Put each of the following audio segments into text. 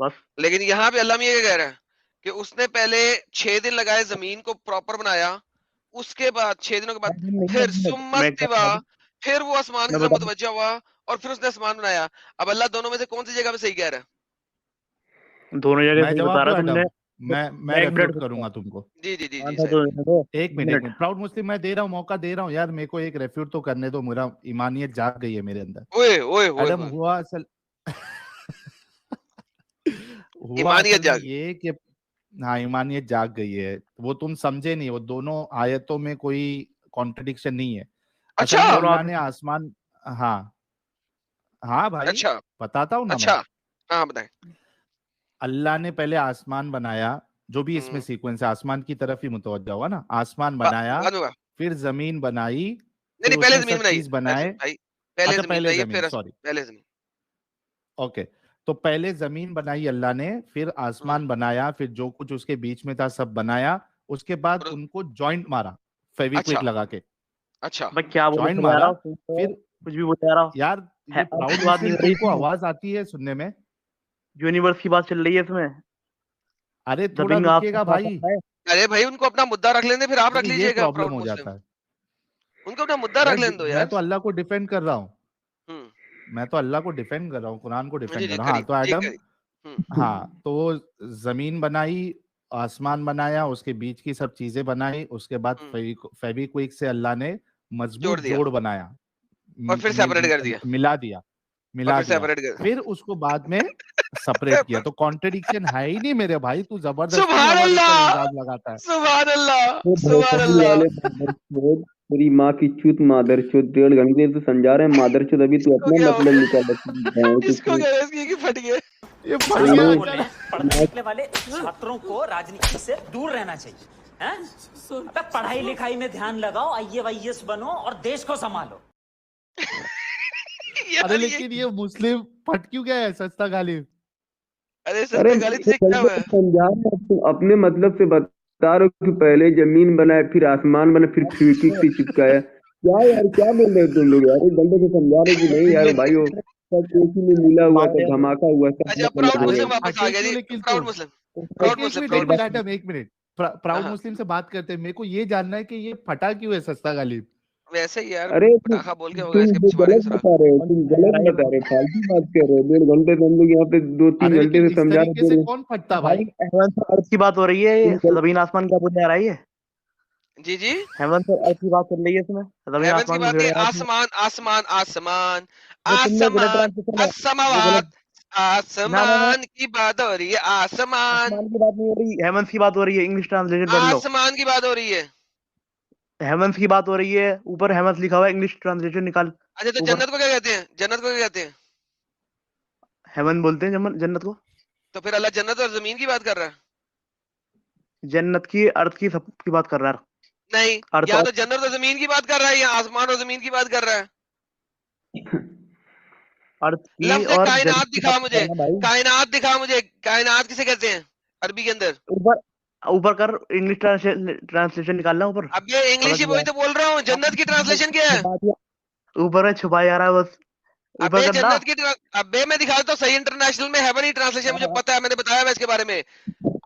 बस। लेकिन यहाँ पे अल्लाह मियां क्या कह रहा है कि उसने पहले 6 दिन लगाए जमीन को प्रॉपर बनाया, उसके बाद 6 दिनों के बाद फिर सुम्मस्तिवा, फिर वो आसमान की मैं तरफ बता मुतवज्जा हुआ और फिर उसने आसमान बनाया। अब अल्लाह दोनों में से कौन सी जगह पे सही कह रहा है? दोनों जगह मैं सही बता जवाब दूं रहा तुमने। एडम? मैं मैं 1 मिनट रेफ्यूट रुकता करूंगा हूँ। तुमको। जी जी जी हाँ जी तो साहिल। दो एक 1 मिनट, एक मिनट। मिनट। प्राउड मुस्लिम मैं दे रहा हूँ, मौका दे रहा हूँ यार, मेरे को एक रेफ्यूट तो करने दो, मेरा ईमानियत जाग गई है मेरे अंदर। ओए ओए ओए एडम ओए, हुआ असल हुआ ईमानियत असल में जाग। ये कि हाँ, ईमानियत जाग गई है। वो तुम समझे नहीं, वो दोनों आयतों में कोई कॉन्ट्रडिक्शन नहीं है। असल अच्छा में दोनों अल्लाह आते ने आसमान, हाँ हाँ भाई, अच्छा बताता हूँ ना मैं। अच्छा, हाँ बताएं। अल्लाह ने पहले आसमान बनाया, जो भी इसमें हम्म, सीक्वेंस है, आसमान की तरफ ही मुतवज्जा हुआ ना, आसमान बा, बनाया, बाद में बा- फिर जमीन बनाई, नहीं फिर नहीं, पहले उसमें जमीन सब बनाई चीज बनाए। भाई, पहले अच्छा, जमीन पहले बनाई है, जमीन, फिर सॉरी, पहले जमीन। ओके। तो पहले जमीन बनाई अल्लाह ने, फिर हम्म, आसमान बनाया, फिर जो कुछ उसके बीच में था सब बनाया। उसके बाद और- उनको जॉइंट मारा, अच्छा फेविक्विक लगा के अच्छा। भाई क्या बोले जॉइंट चले आ रहा मारा। हूँ तो, फिर कुछ भी बोले आ रहा हूँ। यार, है ये अर्थ प्राउड की बात नहीं मुस्लिम हो रही तुमको इसमें, आवाज आती है सुनने में? यूनिवर्स की बात चल रही है इसमें। अरे थोड़ा डबिंग रुकिएगा आपको भाई, पता है। अरे भाई उनको अपना मुद्दा रख लेने, फिर आप रख देखिए ये लीजिएगा प्रॉब्लम प्राउड हो मुस्लिम, जाता है। उनको अपना मुद्दा रख लेने दो मैं यार। तो अल्लाह को डिफेंड कर रहा हूँ, हम्म, मैं तो अल्लाह को डिफेंड कर रहा हूँ, कुरान को जी डिफेंड जी कर रहा हूँ। करी हाँ, तो जी एडम, करी। हाँ, तो वो जमीन बनाई, आसमान बनाया, उसके बीच की सब चीजें बनाई, उसके बाद हम्म, फेविक्विक से अल्लाह ने जोड़ मजबूत दिया जोड़ बनाया, और फिर सेपरेट कर दिया, मिला दिया, और मिला फिर दिया, सेपरेट कर। फिर उसको बाद में सेपरेट किया। तो कॉन्ट्रडिक्शन है ही नहीं मेरे भाई, तू जबरदस्ती सुभान हमारे ऊपर अल्लाह, इल्जाम लगाता है। सुभान अल्लाह, वो सुभान भोसड़ी अल्लाह। वाले मादरचोद, तेरी माँ की चूत मादरचोद, 1.5 घंटे से समझा रहे हैं मादरचोद, अभी तू इसको अपना क्या हो मतलब गया? निकाल इसको क्या है, इसकी कि फट गए। ये फट अरे गया वो अचानक। पढ़ने निकले वाले छात्रों को राजनीति से दूर रहना चाहिए, हैं? अबे पढ़ाई लिखाई में ध्यान लगाओ, आईएएस बनो और देश को संभालो। अरे यार ये, लेकिन ये मुस्लिम फट क्यों गया है सस्ता गालिब? अरे अरे सस्ते गाली से क्या हुआ है? समझा रहे हैं, तुम अपने मतलब से बता रहे हो कि पहले जमीन बनाए, फिर आसमान बना, फिर फेविक्विक से चिपकाया। क्या यार, क्या बोल रहे हो तुम लोग यार? 1 घंटे से समझा रहे कि नहीं यार भाई, वो सब एक ही में मिला हुआ था, धमाका हुआ था, अच्छा, अलग प्राउड अलग अरे मुस्लिम हुआ। वापस आ फटे गया क्यों जी, लेकिन प्राउड तुम? मुस्लिम, एक प्राउड एक मुस्लिम, मिनट, प्राउड एक मिनट मुस्लिम। एडम, एक मिनट। हाँ प्राउड हाँ, मुस्लिम से बात करते हैं, मेरे को ये जानना है कि ये फटा क्यों है सस्ता गालिब? वैसे ही यार अरे पटाखा बोल के होगा, तुम इसके जो पीछे मारेंगे गलत सुराग। बता रहे हो, तुम गलत भाई बता रहे हो, फालतू बात कर रहे हो। 1.5 घंटे से हम लोग यहाँ पे 2-3 घंटे लेकिन से इस समझा तरीके से रहे थे। कौन फटता भाई भाई? हेवन से अर्थ की बात हो रही है, ये तुम गलत, जमीन आसमान क्या बोलने आ रहा है ये? जी जी, हेवन से अर्थ की बात चल रही है इसमें, जमीन हेवंस की आसमान बात को नहीं, भिड़ रहा है इसमें। आसमान आसमान आसमान वो तुमने गलत आसमान, ट्रांसलेशन है, वो असमावात, गलत। ना ना ना, आसमान की बात हो रही है, आसमान, आसमान की बात नहीं हो रही, हेवंस की बात हो रही है, इंग्लिश ट्रांसलेशन पढ़ लो। आसमान की बात हो रही है। हेवंस की बात हो रही है, ऊपर हेवंस लिखा हुआ है, इंग्लिश ट्रांसलेशन निकाल। अच्छा तो ऊपर जन्नत को क्या कहते हैं, जन्नत को क्या कहते हैं? हेवन बोलते हैं जन्नत को। तो फिर अल्लाह जन्नत और जमीन की बात कर रहा है? जन्नत की, अर्थ की, सब की बात कर रहा है। नहीं, अर्थ या और तो जन्नत और जमीन की बात कर रहा है, या आसमान और जमीन की बात कर रहा है। अर्थ की लफ्ज और जन्नत कायनात की बात दिखा कर मुझे, रहा है भाई। कायनात दिखा मुझे, कायनात किसे कहते हैं अरबी के अंदर? ऊपर ऊपर कर, इंग्लिश ट्रांसलेशन निकालना ऊपर। अब ये पता इंग्लिश ही चल वही तो बोल रहा हूँ, जाएगा। जन्नत की ट्रांसलेशन क्या है? ऊपर है, छुपाया जा रहा है बस। ऊपर अबे करना। जन्नत की अबे मैं दिखा देता हूँ, सही इंटरनेशनल में हेवन ही ट्रांसलेशन मुझे पता है, मैंने बताया मैं इसके बारे में।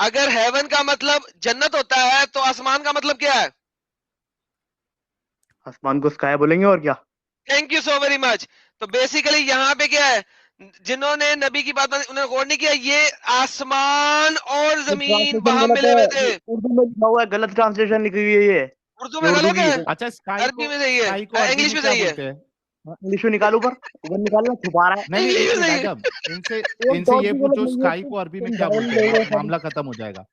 अगर हेवन का मतलब जन्नत होता है तो आसमान का मतलब क्या है? आसमान को स्काई बोलेंगे और क्या। Thank you so very much. तो बेसिकली यहाँ पे क्या है, जिन्होंने नबी की बात उन्होंने गौर नहीं किया, ये आसमान और जमीन ट्रांसलेशन वहां गलत मिले है, हुए थे। ये उर्दू में लिखा हुआ है, गलत ट्रांसलेशन लिखी हुई है ये। उर्दू ये में उर्दू गलत की है, है। अच्छा, अरबी में सही स्काई को है, अरबी इंग्लिश में में क्या सही है, बोलते हैं? इंग्लिश में निकाल, ऊपर निकालना, छुपा रहा है। नहीं नहीं, इंग्लिश एक में मिनट सही है। एडम, इनसे वो इनसे डॉट ये भी गलत पूछो, नहीं है, स्काई को अरबी में तुम क्या डायरेक्ट बोलते ले हैं, रहे हो मामला खत्म हो जाएगा।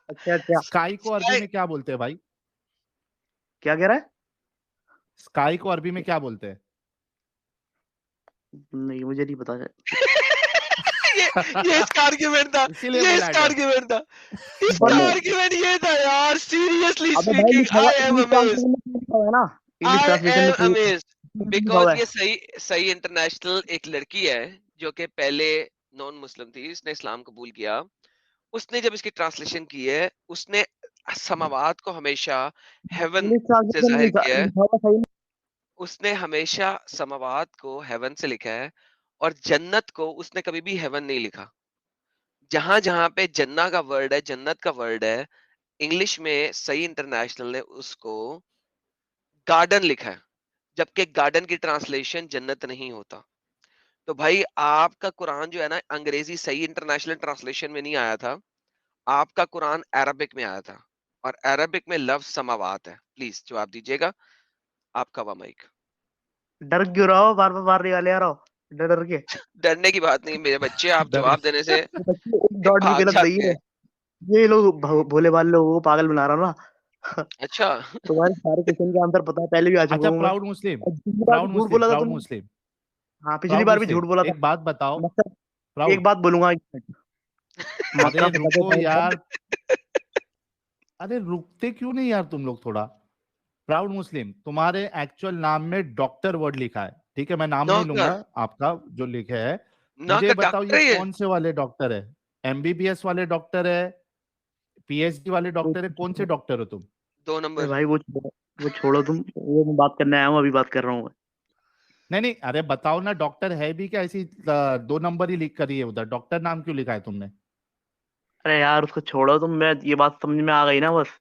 अच्छा अच्छा। स्काई को अरबी स्काई, में क्या बोलते हैं भाई? क्या कह रहा है? स्काई को अरबी में क्या बोलते हैं? नहीं, मुझे नहीं पता है। ये ये इसका आर्ग्यूमेंट था, इसीलिए ये बोला इसका एडम। आर्ग्यूमेंट था, इसका ऊपर आर्ग्यूमेंट ये था यार, सीरियसली अबे भाई स्पीकिंग लिखा हुआ, I am English amazed, translation में लिखा हुआ है ना, इंग्लिश आई ट्रांसलेशन एम में अमेज्ड, लिखा हुआ बिकॉज है। ये सही सही इंटरनेशनल एक लड़की है जो कि पहले नॉन मुस्लिम थी, इसने इस्लाम कबूल किया। उसने जब इसकी ट्रांसलेशन की है, उसने समावात को हमेशा हेवन इंग्लिश से ट्रांसलेशन में जाहिर लिखा किया है, लिखा हुआ सही नहीं। उसने हमेशा समावात को हेवन से लिखा है, और जन्नत को उसने कभी भी हेवन नहीं लिखा। जहां जहां पे जन्ना का वर्ड है, जन्नत का वर्ड है, इंग्लिश में सही इंटरनेशनल ने उसको गार्डन लिखा है, जबकि गार्डन की ट्रांसलेशन जन्नत नहीं होता। तो भाई आपका कुरान जो है ना, अंग्रेजी सही इंटरनेशनल ट्रांसलेशन में नहीं आया था, आपका कुरान अरबिक में आया था, और अरबिक में लफ्ज समावात है। प्लीज जवाब दीजिएगा, आपका वा माइक। डर क्यों रहा हो, बार बार मारने वाले आ रहा हो, डर डर के। डरने की बात नहीं मेरे बच्चे, आप डर जवाब देने से ये बच्चे एक डॉट भी भाग गलत नहीं जाते है। हैं। ये लोग भोले भाले लोगों को पागल बना रहा हूँ ना। अच्छा। तुम्हारे सारे क्वेश्चन का आंसर पता है, पहले भी आ चुका अच्छा, हूँ मैं। और पिछली बार भी झूठ बोला था प्राउड तुमने। मुस्लिम, हाँ, पिछली प्राउड बार भी मुस्लिम, झूठ बोला था। एक बात बताओ। मक्का, एक प्राउड, बात बोलूंगा, एक मिनट। अरे मक्का फतेह रुको टाइम था। यार, अरे रुकते क्यों नहीं यार तुम लोग थोड़ा। प्राउड मुस्लिम, तुम्हारे एक्चुअल नाम में डॉक्टर वर्ड लिखा है, ठीक है, मैं नाम नहीं लूंगा नौकर, आपका जो लिखे है। मुझे ये नौकर बताओ डॉक्टर ये ही है। कौन से वाले डॉक्टर है? एमबीबीएस वाले डॉक्टर है, पीएचडी वाले डॉक्टर है, कौन से डॉक्टर हो तुम? 2 अरे नंबर। भाई वो छोड़ो तुम, वो मैं बात करने आया हूँ, अभी बात कर रहा हूँ मैं। नहीं नहीं, अरे बताओ ना, डॉक्टर है भी क्या? ऐसी 2 नंबर ही लिख करी है उधर, डॉक्टर नाम क्यों लिखा है तुमने? अरे यार उसको छोड़ो तुम, मैं ये बात समझ में आ गई ना बस।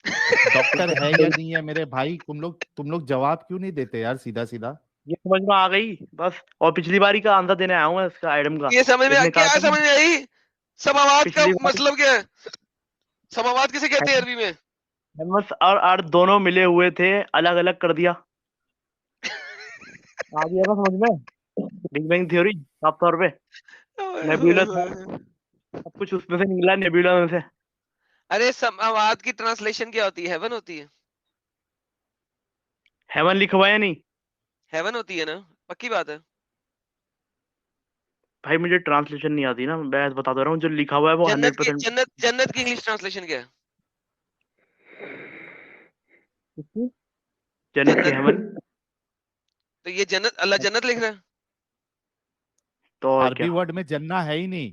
डॉक्टर उसको है छोड़ो, या नहीं है मेरे भाई, तुम लोग जवाब क्यों नहीं देते यार सीधा सीधा? ये समझ में आ गई बस। और पिछली बारी का आंसर देने आया हूँ मैं, इसका आइटम का। ये समझ में इसने कहा क्या था समझ में आई? समावात का पिछली बार मतलब क्या है? समावात किसे कहते हैं अरबी में? हेमस और अर्थ दोनों मिले हुए थे, अलग अलग कर दिया। आ गया ना समझ में? बिग बैंग थ्योरी साफ तौर पे। नेब्यूला था, सब कुछ उसमें से निकला, नेब्यूला में से। अरे समावात की ट्रांसलेशन क्या होती है? हेवन होती है। हेवन लिखा हुआ है या नहीं? हेवन होती है ना, पक्की बात है। भाई मुझे ट्रांसलेशन नहीं आती ना, मैं बता दे रहा हूँ, जो लिखा हुआ है वो जन्नत की 100%। जन्नत की इंग्लिश ट्रांसलेशन क्या है? जन्नत की जन्नत। हेवन। तो ये जन्नत, अल्लाह जन्नत लिख रहा है। तो और अरबी क्या? वर्ड में जन्ना है ही नहीं।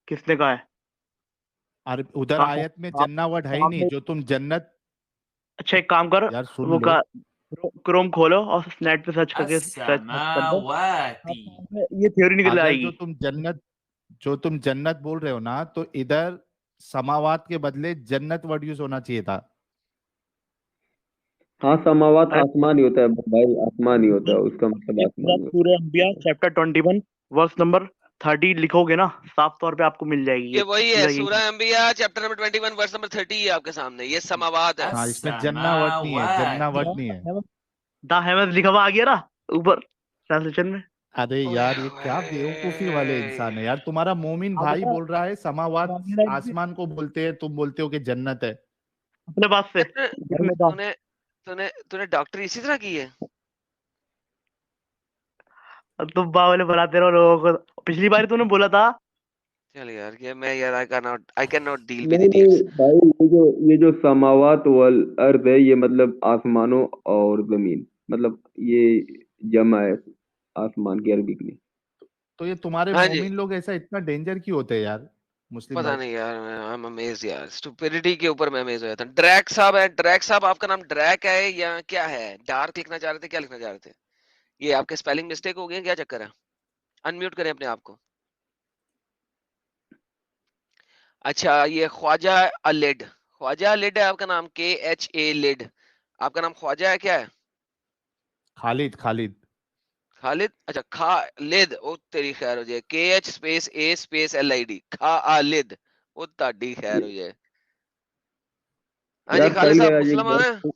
किसने कहा है? उधर कहाँ है? आयत में आप जन्ना वर्ड है ही नहीं, आपने, जो तुम जन्नत। अच्छा एक काम कर, यार सुन वो लो। का क्रोम खोलो और नेट पे सर्च करके सर्च कर दो, असमावाती। आपको ये थ्योरी निकल अगर आएगी। जो तुम जन्नत बोल रहे हो ना, तो इधर समावात के बदले जन्नत वर्ड यूज होना चाहिए था। हाँ, समावात अरे आसमान ही होता है भाई, आसमान ही होता है, उसका मतलब ये पूरा आसमान ही होता सूरह अंबिया चैप्टर 21 वर्स नंबर 30 लिखोगे ना, साफ तौर पे आपको मिल जाएगी ये ये वही है, सीधा यही। सूरह अंबिया चैप्टर नंबर 21 वर्स नंबर 30 है आपके सामने, ये समावात है। हाँ, इसमें जन्ना वर्ड नहीं है, जन्ना वर्ड नहीं है। द हेवंस लिखा हुआ आ गया ना ऊपर ट्रांसलेशन में। अरे ओए यार ये क्या बेवकूफी वाले इंसान है होए। यार, तुम्हारा मोमिन आ भाई गया बोल रहा है समावात मांगने लायक भी, आसमान को बोलते हैं, तुम बोलते हो कि जन्नत है। अपने पास से तूने घर में था। तूने तूने तूने डॉक्टरी इसी तरह की है? तुम बावले बनाते रहो लोगों को, पिछली बार तूने बोला था। चल यार, ये मैं यार I can not deal with नहीं नहीं इडियट्स। भाई, ये जो समावात वल अर्द है, ये मतलब आसमानों और जमीन, मतलब ये जमा है आसमान की अरबिक में। तो ये तुम्हारे हाँ जी। मोमिन लोग ऐसा इतना डेंजर क्यों होते हैं यार, मुस्लिम पता भाई? नहीं यार, मैं आई एम अमेज्ड यार, स्टुपिडिटी के ऊपर मैं अमेज हो जाता हूँ। ड्रैक साहब है, ड्रैक साहब आपका नाम ड्रैक है या क्या है? डार्क लिखना चाह रहे थे, क्या लिखना चाह रहे थे? ये आपके स्पेलिंग मिस्टेक हो गई है, क्या चक्कर है? अनम्यूट करें अपने आप को। अच्छा, ये ख्वाजा लिड, ख्वाजा लिड है आपका नाम, KHA लिड। आपका नाम ख्वाजा है क्या है? खालिद, खालिद। खालिद, अच्छा खालिद, ओ तेरी खैर हो जाए, KH space A space LID, Khalid, ओ ताड़ी खैर हो जाए। हाँ जी, यार खालिद साहिल भाई, साहब आज एक मुसलमान है?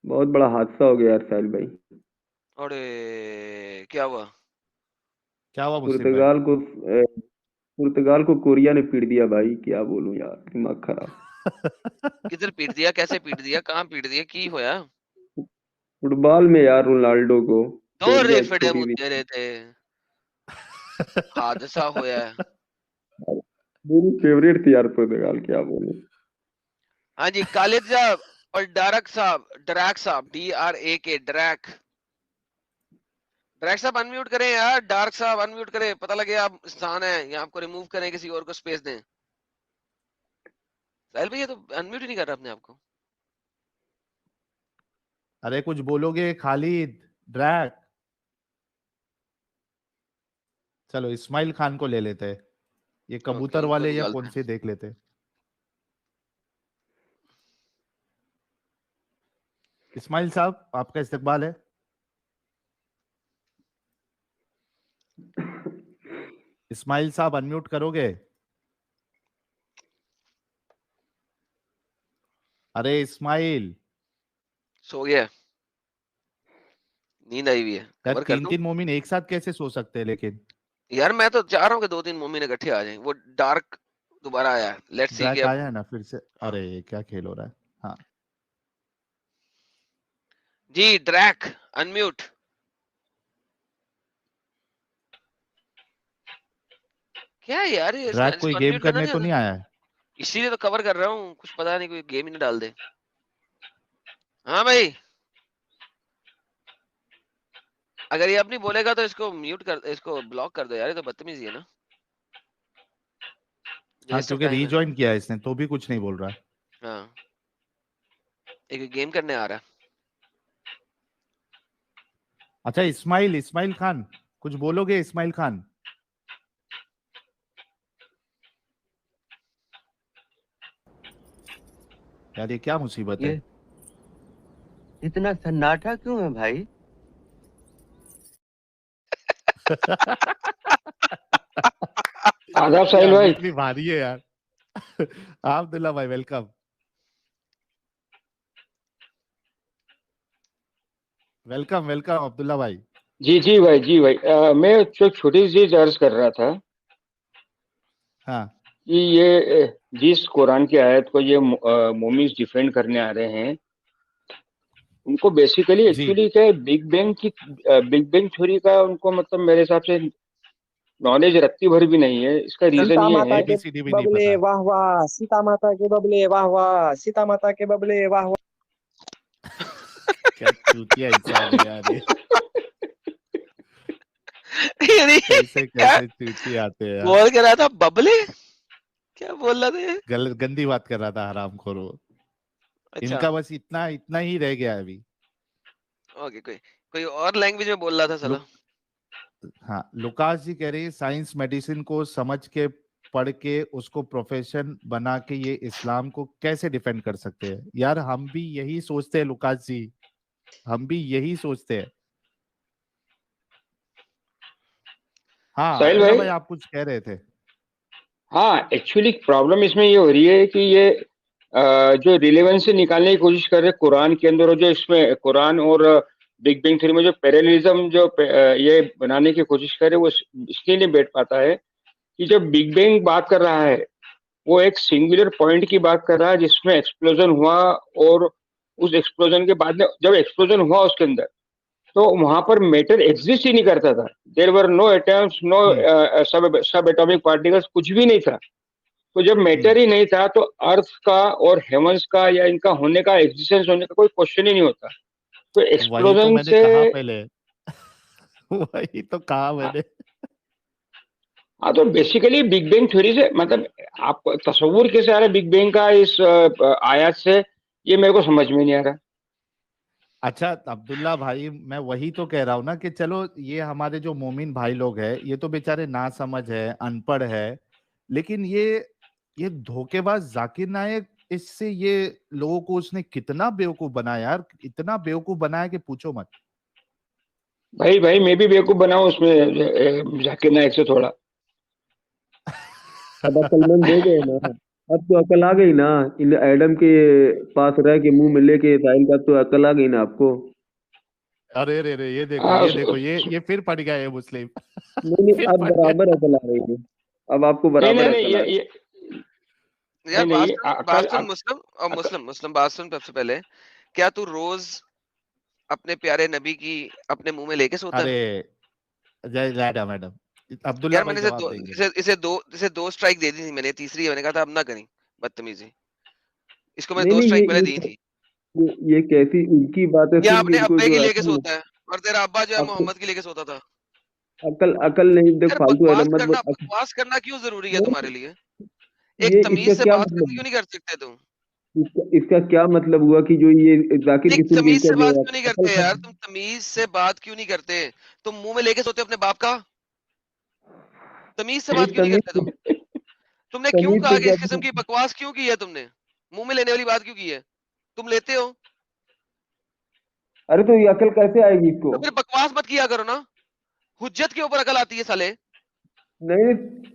बहुत बड़ा हादसा हो गया यार साहिल भाई। अरे क्या हुआ? क्या हुआ मुस्लिम भाई? पुर्तगाल को पुर्तगाल को कोरिया ने पीट दिया भाई, क्या बोलूं यार, दिमाग खराब। किधर पीट दिया, कैसे पीट दिया, कहाँ पीट दिया, की होया? फुटबॉल में यार, रोनाल्डो को दो कोरिया रेफड़े छोटी भी मुद्दे रहे थे, हादसा होया है। मेरी फेवरेट थी यार पुर्तगाल, क्या बोलूं। हाँ जी, खालिद साहब और डारक साहब, ड्रैक साहब, DRAK ड्रैक। ड्रैक साहब अनम्यूट करें यार, डार्क साहब अनम्यूट करें, पता लगे आप इंसान है या आपको रिमूव करें, किसी और को स्पेस दें। साहिल भैया तो अनम्यूट ही नहीं कर रहा अपने आप को। अरे कुछ बोलोगे खालिद, ड्रैक? चलो इस्माइल खान को ले लेते हैं, ये कबूतर इनको वाले या निकालते कौन हैं। से देख लेते हैं। इस्माइल साहब आपका इस्तकबाल है। इस्माइल साहब अनम्यूट करोगे? अरे इस्माइल, सो गया है। नींद आई हुई है, यार कवर कर तीन दूं? तीन मोमिन एक साथ कैसे सो सकते हैं? लेकिन यार मैं तो चाह रहा हूँ कि 2-3 मोमिन इकट्ठे आ जाएं। वो डार्क दोबारा आया है, लेट्स सी कि ड्रैक अब। आया है ना फिर से। हाँ अरे ये क्या खेल हो रहा है। हाँ जी, ड्रैक अनम्यूट। क्या है यार ये, ड्रैक कोई इसको गेम अनम्यूट करना करने नहीं तो आता? नहीं आया है? इसीलिए तो कवर कर रहा हूँ, कुछ पता नहीं कोई गेम ही ना डाल दे। हाँ भाई, अगर ये अब नहीं बोलेगा तो इसको म्यूट कर, इसको ब्लॉक कर दो यार, ये तो बदतमीजी है ना। हाँ वेस्ट ऑफ क्योंकि टाइम है। रीजॉइन किया है इसने तो भी कुछ नहीं बोल रहा है। हाँ, एक गेम करने आ रहा है। अच्छा इस्माइल, इस्माइल खान कुछ बोलोगे? इस्माइल खान यार ये क्या मुसीबत है। ये इतना सन्नाटा क्यों है भाई? आदाब साहिल भाई। इतनी भारी है यार। अब्दुल्ला भाई वेलकम। वेलकम वेलकम अब्दुल्ला भाई। जी भाई, जी भाई। मैं जो छोटी सी अर्ज कर रहा था हाँ कि ये जिस कुरान की आयत को ये मोमिस डिफेंड करने आ रहे हैं, उनको बेसिकली जी एक्चुअली क्या है, बिग बैंग थ्योरी का उनको मतलब मेरे हिसाब से नॉलेज रत्ती भर भी नहीं है। इसका रीजन सीता ये माता है। के एबीसीडी भी नहीं बबले पता। वाह वाह, सीता माता के बबले वाह वाह, सीता माता के बबले वाह वाह। क्या चूतिया इंसान है यार ये। यानी कैसे क्या कैसे चूतिया आते हैं यार। बोल के रहा था? बबले क्या बोल रहा था ये? गंदी बात कर रहा था हरामखोर वो। अच्छा, इनका बस इतना इतना ही रह गया है अभी। ओके। कोई कोई और लैंग्वेज में बोल रहा था साला। हाँ लुकास जी कह रही है साइंस मेडिसिन को समझ के पढ़ के उसको प्रोफेशन बना के ये इस्लाम को कैसे डिफेंड कर सकते हैं? यार हम भी यही सोचते हैं लुकास जी, हम भी यही सोचते हैं। हाँ साहिल अब्दुल्ला भाई, भाई आप कुछ कह रहे थे। हाँ एक्चुअली प्रॉब्लम इसमें ये हो रही है कि ये जो रिलेवेंस से निकालने की कोशिश कर रहे हैं कुरान के अंदर, और जो इसमें कुरान और बिग बैंग थ्योरी में जो पैरेललिज्म जो ये बनाने की कोशिश कर रहे हैं, वो इसलिए नहीं बैठ पाता है कि जब बिग बैंग बात कर रहा है, वो एक सिंगुलर पॉइंट की बात कर रहा है जिसमें एक्सप्लोजन हुआ, और उस एक्सप्लोजन के बाद में जब एक्सप्लोजन हुआ उसके अंदर, तो वहां पर मैटर एग्जिस्ट ही नहीं करता था। There were no atoms, no subatomic particles, कुछ भी नहीं था। तो जब मैटर ही नहीं था तो अर्थ का और हेवंस का या इनका होने का, एग्जिस्टेंस होने का कोई क्वेश्चन ही नहीं होता। तो वही तो एक्सप्लोजन मैंने से कहा पहले। वही तो कहा मैंने। हाँ, तो बेसिकली बिग बैंग थ्योरी से मतलब आप तस्वुर कैसे आ रहा है बिग बैंग का इस आयत से, ये मेरे को समझ में नहीं आ रहा। अच्छा अब्दुल्ला भाई मैं वही तो कह रहा हूँ ना कि चलो ये हमारे जो मोमिन भाई लोग हैं ये तो बेचारे ना समझ है, अनपढ़ है, लेकिन ये धोखेबाज जाकिर नायक, इससे ये लोगों को उसने कितना बेवकूफ बनाया यार, इतना बेवकूफ बनाया कि पूछो मत। भाई मैं भी बेवकूफ बनाऊं उसमें जाकिर नायक से थोड़ा। अब अक्लमंद हो गए ना, अब तो अकल आ गई ना। इन एडम के पास रह के मुंह में लेके साहिल का तो अकल आ गई ना आपको। अरे रे रे, ये देखो हाँ, ये देखो ये फिर पड़ गया ये मुस्लिम। नहीं फिर अब पड़ गया। बराबर अकल आ रही है, अब आपको नहीं बराबर नहीं नहीं, अकल आ रही है। यार नहीं बात अकल सुन मुस्लिम, और मुस्लिम बात सुन। सबसे पहले, क्या तू रोज अपने प्यारे नबी की अपने मुंह में लेके सोता है? अरे जय जय मैडम, अब्दुल्ला यार भाई मैंने जवाब देंगे। इसे दो स्ट्राइक दे दी थी मैंने, तीसरी मैंने कहा था अब ना करी बदतमीजी। इसको मैंने नहीं 2 नहीं, स्ट्राइक पहले दी थी। ये कैसी इनकी बात है, या फिर अपने इनको अब्बे की जो लेके अकल सोता है, और तेरा अब्बा जो है अकल मोहम्मद की लेके सोता था। अकल अकल नहीं, देख यार फालतू एडम मत बोल। बकवास करना क्यों जरूरी है तुम्हारे लिए? एक ये तमीज इसका से क्या बात करके मतलब, क्यों नहीं कर सकते तुम? इसका क्या मतलब हुआ कि जो ये जाकिर नहीं, की सुन के तमीज क्या से जो बात क्यों नहीं अकल करते यार? तुम तमीज से बात क्यों नहीं करते? तुम मुंह में लेके सोते हो अपने बाप का? तमीज से बात क्यों नहीं करते तुम? तुमने क्यों तमीज कहा से कि क्या इस किस्म की बकवास क्यों की है तुमने? मुंह में लेने वाली बात क्यों की है? तुम लेते हो अरे तो ये अकल कैसे आएगी इसको? तो फिर बकवास मत किया करो ना। हुज्जत के ऊपर अकल आती है साले। नहीं,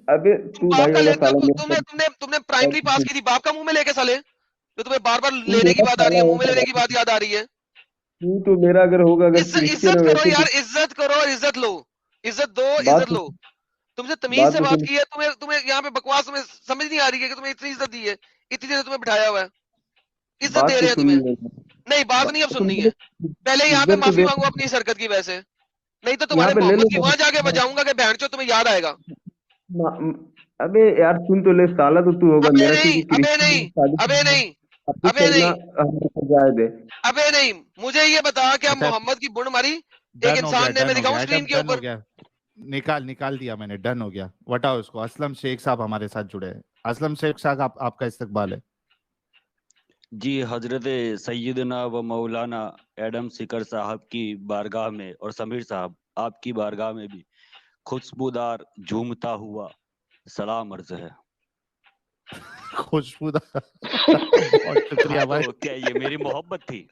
अबे तुम तू बाप भाई का अगर लेते साला हो, मेरे तुमने तुमने तुमने प्राइमरी पास की थी बाप का मुंह में लेके साले, तो तुम्हें बार बार तू लेने की मेरा बात आ रही साला है, है मुंह में लेने की साला, बात याद आ रही है। तू तो मेरा अगर होगा, अगर क्रिश्चियन इज्जत है करो वैसे यार, तो इज्जत करो और इज्जत लो, इज्जत दो, बात इज्जत लो। तो तुमसे तमीज बात से तो बात सुन। की है, तुम्हें तुम्हें यहाँ पे बकवास तुम्हें समझ नहीं आ रही है कि तुम्हें इतनी इज्जत दी है, इतनी देर तुम्हें बिठाया हुआ है, इज्जत बात दे तो रहे हैं सुनी तुम्हें। है। नहीं बात नहीं अब तुम सुननी है, पहले यहाँ पे इज्जत तो माफी दे, मांगो अपनी इस हरकत की वजह से, नहीं तो यहाँ तुम्हारे पे ले लो मोहम्मद की वहां जाके बजाऊंगा कि बहन चो तुम्हें याद आएगा। अबे यार सुन तो ले साला, तो तू होगा अबे मेरा, नहीं, क्योंकि अबे क्रिश्चियन नहीं, में शादी अबे करना, नहीं, शादी अबे करना नहीं, हमें जायज है। अबे नहीं, मुझे ये बता क्या अच्छा मोहम्मद की बुंड मारी एक डन हो गया, इंसान ने, मैं डन हो दिखाऊं गया, स्क्रीन एडम के डन हो ऊपर? गया। निकाल दिया मैंने, डन हो गया। बताओ इसको। असलम शेख साहब हमारे साथ जुड़े हैं। असलम शेख साहब, आपका इस्तकबाल है। जी, हजरत सैयदना व मौलाना एडम सिकर साहब की बारगाह में और समीर साहब आपकी बारगाह में भी खुशबूदार झूमता हुआ सलाम अर्ज है। खुशबूदार बहुत शुक्रिया हाँ, भाई। तो क्या ये मेरी मोहब्बत थी?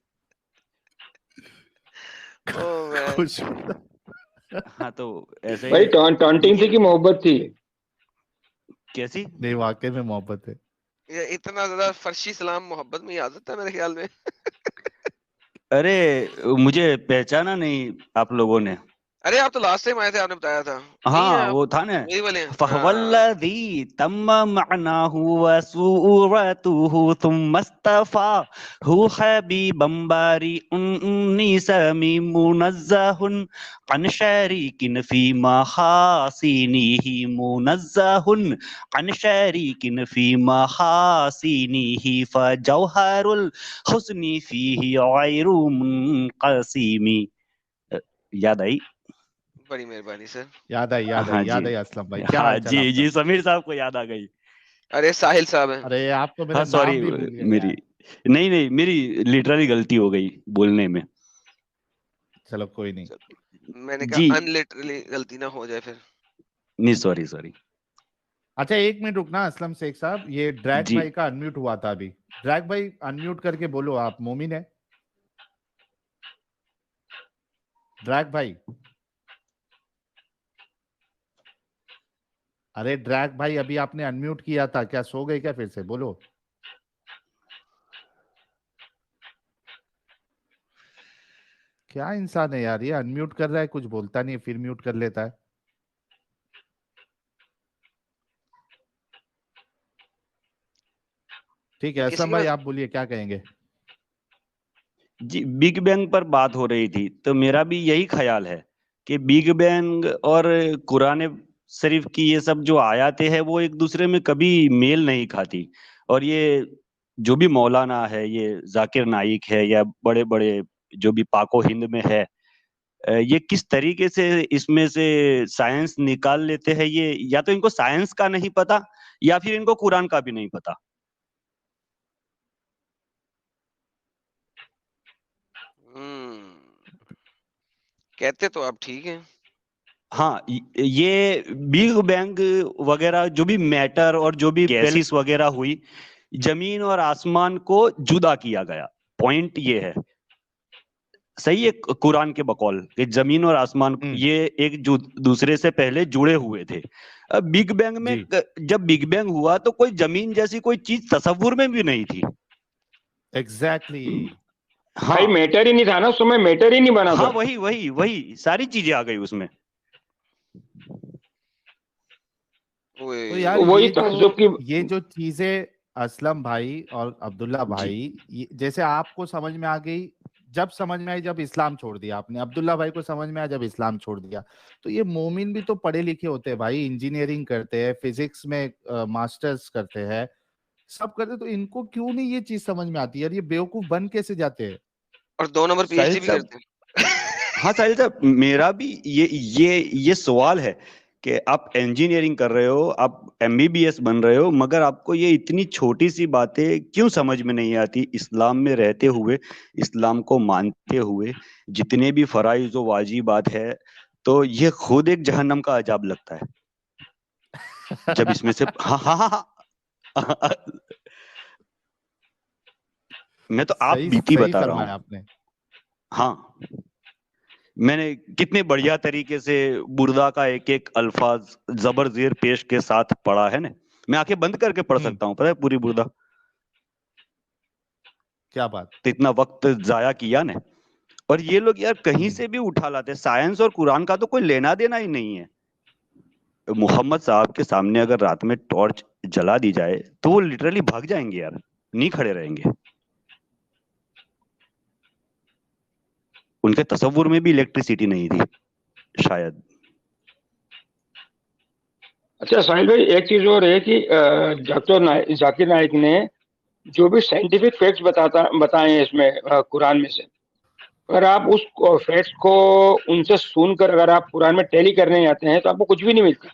ओह मैन, खुशबूदार हाँ, तो ऐसे भाई ही टॉन्टिंग थी कि मोहब्बत थी? कैसी? नहीं, वाकई में मोहब्बत है। ये इतना ज्यादा फर्शी सलाम मोहब्बत में ही आ जाता है मेरे ख्याल में। अरे, मुझे पहचाना नहीं आप लोगों ने? अरे आप तो लास्ट टाइम आए थे, आपने बताया था। नहीं है हाँ, आप, वो था ना, वही वाले हैं। हाँ, फहवल्लज़ी तम्म मअनाहु व सूरतुहु थुम्मा इस्तफ़ाहु हबीबन बारिउन्निसमी मुनज़्ज़हुन अन शरीकिन फी महासिनिही मुनज़्ज़हुन अन शरीकिन फी महासिनिही फजौहरुल हुस्नि फीही गैरु मुनक़सिमी। याद आई? बड़ी मेहरबानी सर। याद आई, याद आई, हाँ याद जी, आई। असलम भाई, क्या हाँ हाल चाल जी आपका? जी, समीर साहब को याद आ गई। अरे साहिल साहब हैं। अरे आप तो मेरा हाँ, सॉरी, नाम भी भूल गए मेरी यार। नहीं नहीं, मेरी लिटरली गलती हो गई बोलने में। चलो कोई नहीं। मैंने जी, कहा अनलिटरली गलती ना हो जाए फिर। नहीं, सॉरी सॉरी। अच्छा एक मिनट रुकना असलम शेख साहब, ये ड्रैग जी, भाई का अनम्यूट हुआ था अभी। ड्रैग भाई अनम्यूट करके बोलो, आप मोमिन है? ड्रैग भाई, अरे ड्रैग भाई, अभी आपने अनम्यूट किया था, क्या सो गए क्या? फिर से बोलो। क्या इंसान है यार, ये अनम्यूट कर रहा है, कुछ बोलता नहीं है, फिर म्यूट कर लेता है। ठीक है किसी असलम के भाई, पास आप बोलिए, क्या कहेंगे? जी, बिग बैंग पर बात हो रही थी, तो मेरा भी यही ख्याल है कि बिग बैंग और कुरान शरीफ की ये सब जो आयतें हैं वो एक दूसरे में कभी मेल नहीं खाती। और ये जो भी मौलाना है, ये जाकिर नाइक है या बड़े बड़े जो भी पाको हिंद में है, ये किस तरीके से इसमें से साइंस निकाल लेते हैं, ये या तो इनको साइंस का नहीं पता या फिर इनको कुरान का भी नहीं पता। कहते तो आप ठीक है। हाँ, ये बिग बैंग वगैरह जो भी मैटर और जो भी गैसेस वगैरह हुई, जमीन और आसमान को जुदा किया गया। पॉइंट ये है, सही है, कुरान के बकौल कि जमीन और आसमान ये एक दूसरे से पहले जुड़े हुए थे। अब बिग बैंग में जब बिग बैंग हुआ तो कोई जमीन जैसी कोई चीज तस्वुर में भी नहीं थी। एग्जैक्टली। भाई मैटर ही नहीं था ना उस समय, मैटर ही नहीं बना हाँ, था। वही वही वही सारी चीजें आ गई उसमें। तो यार वही ये जो चीजें असलम भाई और अब्दुल्ला भाई, जैसे आपको समझ में आ गई, जब समझ में आई जब इस्लाम छोड़ दिया आपने, अब्दुल्ला भाई को समझ में आया जब इस्लाम छोड़ दिया। तो ये मोमिन भी तो पढ़े लिखे होते हैं भाई, इंजीनियरिंग करते हैं, फिजिक्स में मास्टर्स करते हैं, सब करते, तो इनको क्यों नहीं ये चीज समझ में आती यार? ये बेवकूफ बन कैसे जाते हैं? और 2 नंबर पीएचडी भी करते हैं। हाँ साहिल साहब, मेरा भी ये सवाल है कि आप इंजीनियरिंग कर रहे हो, आप एमबीबीएस बन रहे हो, मगर आपको ये इतनी छोटी सी बातें क्यों समझ में नहीं आती? इस्लाम में रहते हुए, इस्लाम को मानते हुए, जितने भी फराइज व वाजिबात है, तो ये खुद एक जहन्नम का अजाब लगता है। जब इसमें से हाँ हाँ हाँ मैं तो आप सही बीती सही बता रहा फरमाया हूँ। आपने। हाँ, मैंने कितने बढ़िया तरीके से बुर्दा का एक एक अल्फाज जबर जेर पेश के साथ पढ़ा है ना। मैं आंखें बंद करके पढ़ सकता हूँ, पता है, पूरी बुर्दा। क्या बात। तो इतना वक्त जाया किया ने। और ये लोग यार कहीं से भी उठा लाते, साइंस और कुरान का तो कोई लेना देना ही नहीं है। मोहम्मद साहब के सामने अगर रात में टॉर्च जला दी जाए तो वो लिटरली भाग जाएंगे यार, नहीं खड़े रहेंगे। उनके तसव्वुर में भी इलेक्ट्रिसिटी नहीं थी शायद। अच्छा साहिल भाई, एक चीज और है कि डॉक्टर जाकिर नाइक ने जो भी साइंटिफिक फैक्ट्स बताए हैं इसमें कुरान में से, अगर आप उस फैक्ट्स को उनसे सुनकर अगर आप कुरान में टैली करने जाते हैं तो आपको कुछ भी नहीं मिलता।